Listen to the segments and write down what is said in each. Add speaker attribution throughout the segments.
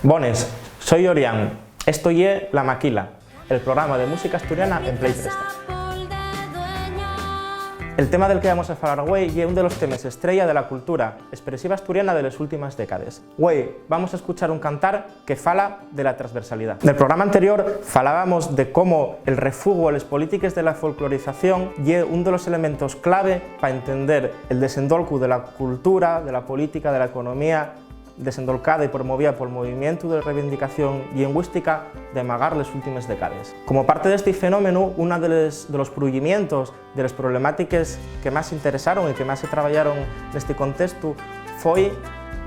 Speaker 1: Bones, soy Orián, esto ye La Maquila, el programa de música asturiana en Play Festa. El tema del que vamos a falar hoy ye un de los temas estrella de la cultura expresiva asturiana de las últimas décadas. Hoy vamos a escuchar un cantar que fala de la transversalidad. En el programa anterior falábamos de cómo el refugo a las políticas de la folclorización ye un de los elementos clave para entender el desendolco de la cultura, de la política, de la economía, desendolcada y promovida por el movimiento de reivindicación lingüística de Magar las últimas décadas. Como parte de este fenómeno, uno de los prullimientos de las problemáticas que más interesaron y que más se trabajaron en este contexto fue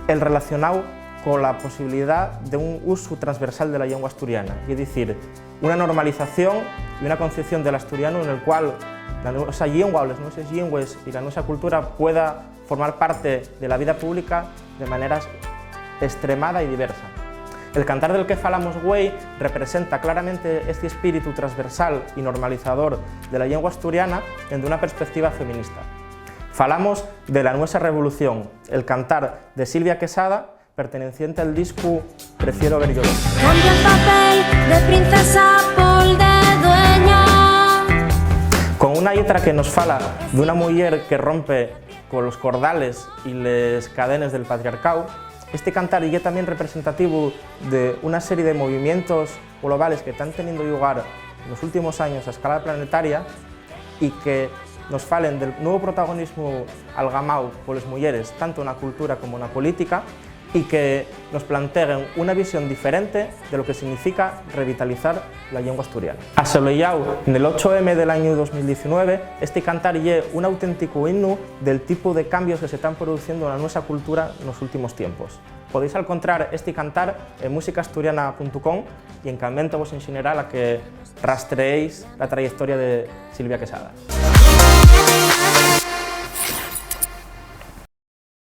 Speaker 1: el relacionado con la posibilidad de un uso transversal de la lengua asturiana, es decir, una normalización y una concepción del asturiano en el cual la nuestra lengua o las nuestras lenguas y la nuestra cultura pueda formar parte de la vida pública de maneras extremada y diversa. El cantar del que falamos hoy representa claramente este espíritu transversal y normalizador de la lengua asturiana desde una perspectiva feminista. Falamos de La Nuestra Revolución, el cantar de Silvia Quesada, perteneciente al disco Prefiero ver llorar.
Speaker 2: Cambia el papel de princesa por de dueña.
Speaker 1: Con una letra que nos fala de una mujer que rompe con los cordales y las cadenas del patriarcado. Este cantar es también representativo de una serie de movimientos globales que están teniendo lugar en los últimos años a escala planetaria y que nos falen del nuevo protagonismo algamado por las mujeres, tanto en la cultura como en la política, y que nos planteen una visión diferente de lo que significa revitalizar la lengua asturiana. Asolellado en el 8M del año 2019, este cantar es un auténtico himno del tipo de cambios que se están produciendo en nuestra cultura en los últimos tiempos. Podéis encontrar este cantar en musicaasturiana.com y encamento vos en general a que rastreéis la trayectoria de Silvia Quesada.